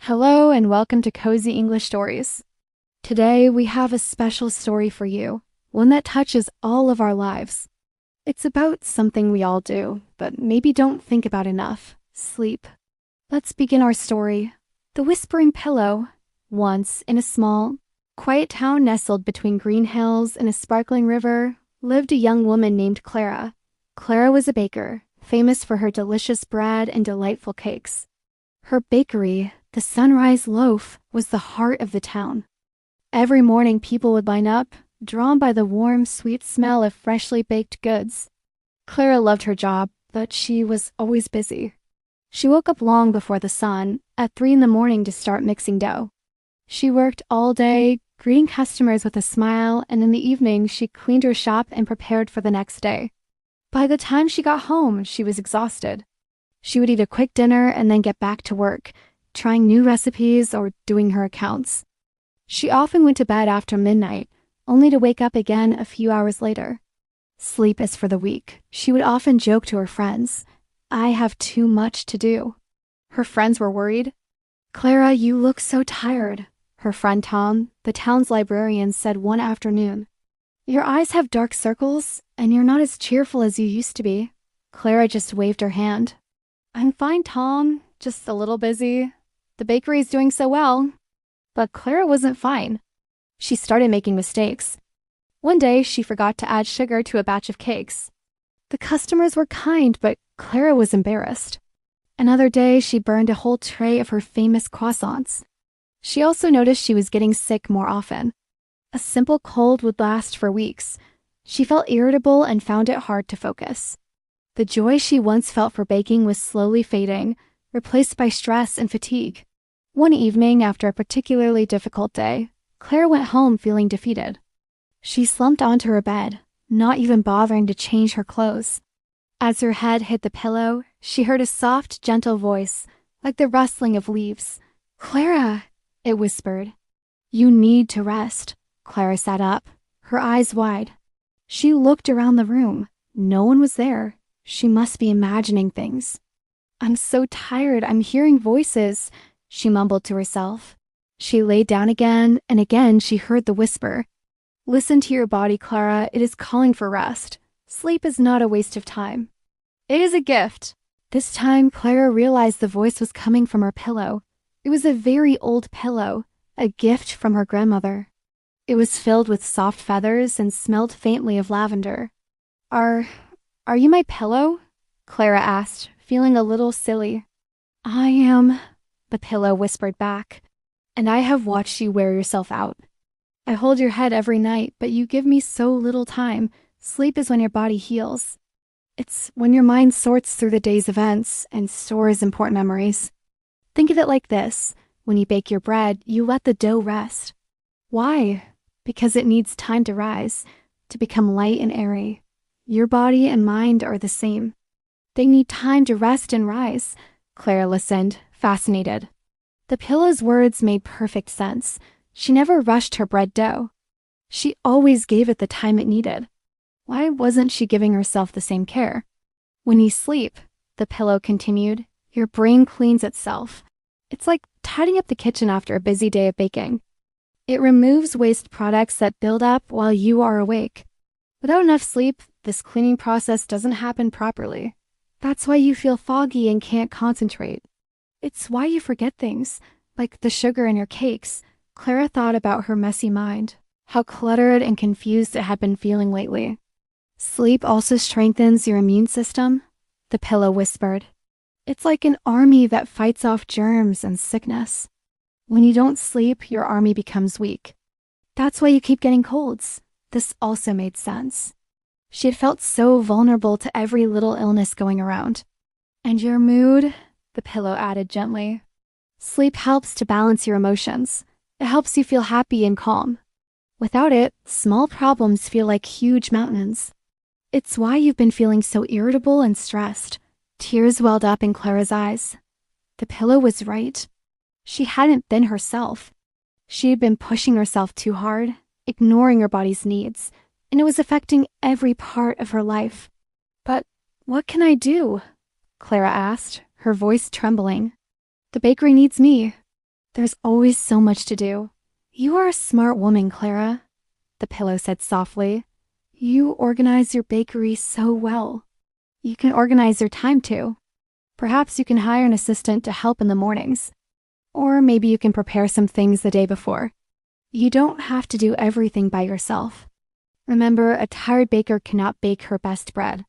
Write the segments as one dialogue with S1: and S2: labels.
S1: Hello and welcome to Cozy English Stories. Today we have a special story for you, one that touches all of our lives. It's about something we all do, but maybe don't think about enough: sleep. Let's begin our story. The Whispering Pillow. Once, in a small, quiet town nestled between green hills and a sparkling river, lived a young woman named Clara. Clara was a baker, famous for her delicious bread and delightful cakes. Her bakery, the Sunrise Loaf, was the heart of the town. Every morning people would line up, drawn by the warm, sweet smell of freshly baked goods. Clara loved her job, but she was always busy. She woke up long before the sun, at 3 in the morning, to start mixing dough. She worked all day, greeting customers with a smile, and in the evening she cleaned her shop and prepared for the next day. By the time she got home, she was exhausted. She would eat a quick dinner and then get back to work, trying new recipes or doing her accounts. She often went to bed after midnight, only to wake up again a few hours later. Sleep is for the weak. She would often joke to her friends, "I have too much to do." Her friends were worried. "Clara, you look so tired," her friend Tom, the town's librarian, said one afternoon. "Your eyes have dark circles, and you're not as cheerful as you used to be." Clara just waved her hand. "I'm fine, Tom, just a little busy. The bakery's doing so well." But Clara wasn't fine. She started making mistakes. One day, she forgot to add sugar to a batch of cakes. The customers were kind, but Clara was embarrassed. Another day, she burned a whole tray of her famous croissants. She also noticed she was getting sick more often. A simple cold would last for weeks. She felt irritable and found it hard to focus. The joy she once felt for baking was slowly fading, replaced by stress and fatigue. One evening, after a particularly difficult day, Claire went home feeling defeated. She slumped onto her bed, not even bothering to change her clothes. As her head hit the pillow, she heard a soft, gentle voice, like the rustling of leaves. "Clara," it whispered. "You need to rest." Clara sat up, her eyes wide. She looked around the room. No one was there. She must be imagining things. "I'm so tired, I'm hearing voices," she mumbled to herself. She lay down again, and again she heard the whisper. "Listen to your body, Clara. It is calling for rest. Sleep is not a waste of time. It is a gift." This time, Clara realized the voice was coming from her pillow. It was a very old pillow, a gift from her grandmother. It was filled with soft feathers and smelled faintly of lavender. Are you my pillow?" Clara asked, feeling a little silly. "I am," the pillow whispered back, "and I have watched you wear yourself out. I hold your head every night, but you give me so little time. Sleep is when your body heals. It's when your mind sorts through the day's events and stores important memories. Think of it like this. When you bake your bread, you let the dough rest. Why? Because it needs time to rise, to become light and airy. Your body and mind are the same. They need time to rest and rise." Clara listened, fascinated. The pillow's words made perfect sense. She never rushed her bread dough. She always gave it the time it needed. Why wasn't she giving herself the same care? "When you sleep," the pillow continued, "your brain cleans itself. It's like tidying up the kitchen after a busy day of baking. It removes waste products that build up while you are awake. Without enough sleep, this cleaning process doesn't happen properly. That's why you feel foggy and can't concentrate. It's why you forget things, like the sugar in your cakes." Clara thought about her messy mind, how cluttered and confused it had been feeling lately. "Sleep also strengthens your immune system," the pillow whispered. "It's like an army that fights off germs and sickness. When you don't sleep, your army becomes weak. That's why you keep getting colds." This also made sense. She had felt so vulnerable to every little illness going around. "And your mood," the pillow added gently. "Sleep helps to balance your emotions. It helps you feel happy and calm. Without it, small problems feel like huge mountains. It's why you've been feeling so irritable and stressed." Tears welled up in Clara's eyes. The pillow was right. She hadn't been herself. She had been pushing herself too hard, ignoring her body's needs, and it was affecting every part of her life. "But what can I do?" Clara asked, her voice trembling. "The bakery needs me. There's always so much to do. You are a smart woman, Clara, the pillow said softly. You organize your bakery so well. You can organize your time too. Perhaps you can hire an assistant to help in the mornings. Or maybe you can prepare some things the day before. You don't have to do everything by yourself. Remember, a tired baker cannot bake her best bread.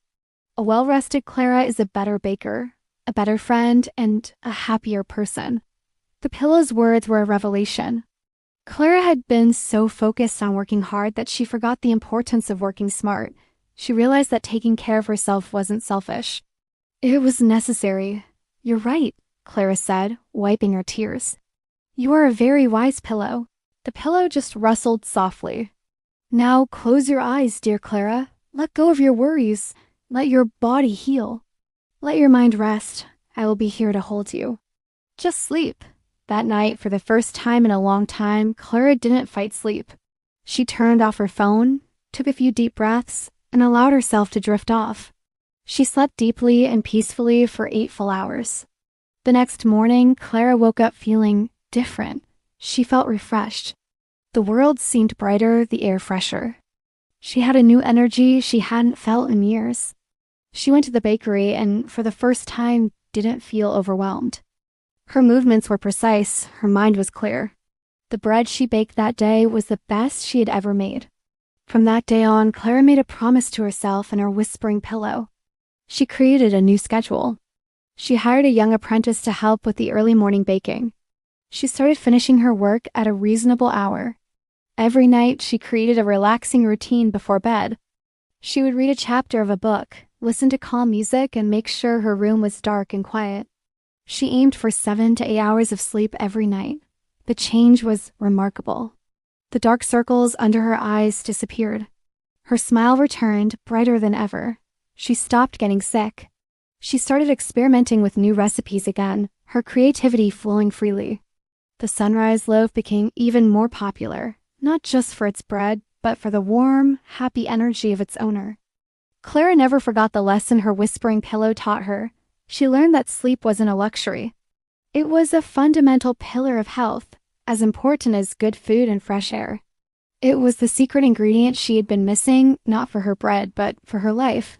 S1: A well-rested Clara is a better baker, a better friend, and a happier person. The pillow's words were a revelation. Clara had been so focused on working hard that she forgot the importance of working smart. She realized that taking care of herself wasn't selfish. It was necessary. You're right, Clara said, wiping her tears. You are a very wise pillow. The pillow just rustled softly. Now close your eyes, dear Clara. Let go of your worries. Let your body heal. Let your mind rest. I will be here to hold you. Just sleep. That night, for the first time in a long time, Clara didn't fight sleep. She turned off her phone, took a few deep breaths, and allowed herself to drift off. She slept deeply and peacefully for 8 full hours. The next morning, Clara woke up feeling different. She felt refreshed. The world seemed brighter, the air fresher. She had a new energy she hadn't felt in years. She went to the bakery and, for the first time, didn't feel overwhelmed. Her movements were precise, her mind was clear. The bread she baked that day was the best she had ever made. From that day on, Clara made a promise to herself and her whispering pillow. She created a new schedule. She hired a young apprentice to help with the early morning baking. She started finishing her work at a reasonable hour. Every night, she created a relaxing routine before bed. She would read a chapter of a book, listen to calm music, and make sure her room was dark and quiet. She aimed for 7 to 8 hours of sleep every night. The change was remarkable. The dark circles under her eyes disappeared. Her smile returned, brighter than ever. She stopped getting sick. She started experimenting with new recipes again, her creativity flowing freely. The sunrise loaf became even more popular, not just for its bread, but for the warm, happy energy of its owner. Clara never forgot the lesson her whispering pillow taught her. She learned that sleep wasn't a luxury. It was a fundamental pillar of health, as important as good food and fresh air. It was the secret ingredient she had been missing, not for her bread, but for her life.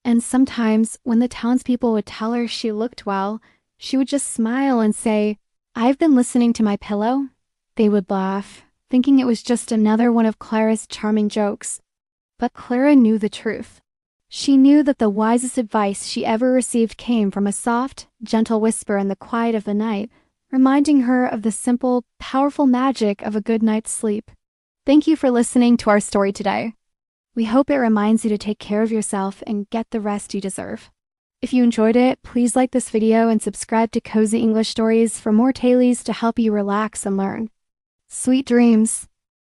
S1: And sometimes, when the townspeople would tell her she looked well, she would just smile and say, "I've been listening to my pillow." They would laugh, thinking it was just another one of Clara's charming jokes. But Clara knew the truth. She knew that the wisest advice she ever received came from a soft, gentle whisper in the quiet of the night, reminding her of the simple, powerful magic of a good night's sleep. Thank you for listening to our story today. We hope it reminds you to take care of yourself and get the rest you deserve. If you enjoyed it, please like this video and subscribe to Cozy English Stories for more tailies to help you relax and learn. Sweet dreams!